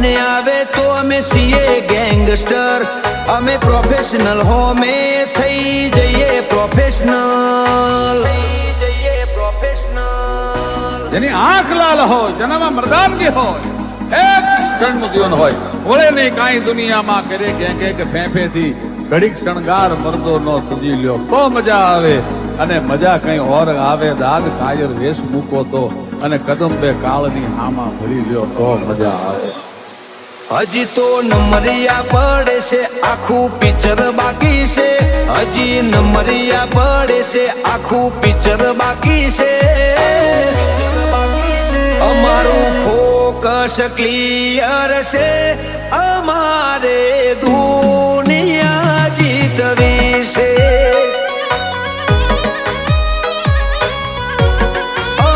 લઈને આવે તો અમે છીએ ગેંગસ્ટર, અમે પ્રોફેશનલ હો મે થઈ જઈએ પ્રોફેશનલ, જેની આંખ લાલ હોય, જેનામાં મર્દાનગી હોય, એક ક્ષણનું જીવન હોય, વળે નહીં કાંઈ દુનિયામાં કરે કે ફેંફેથી ઘડીક શણગાર મરદો નો સજી લ્યો તો મજા આવે, અને મજા કઈ ઓર આવે દાગ કાયર વેશ મૂકો તો, અને કદમ બે કાળની હામાં ભરી લ્યો તો મજા આવે. હજી તો નમરિયા પડે છે, આખું પિક્ચર બાકી છે, હજી નમરિયા પડે છે, આખું પિક્ચર બાકી છે. અમારું ફોકસ ક્લિયર છે, અમારે દૂર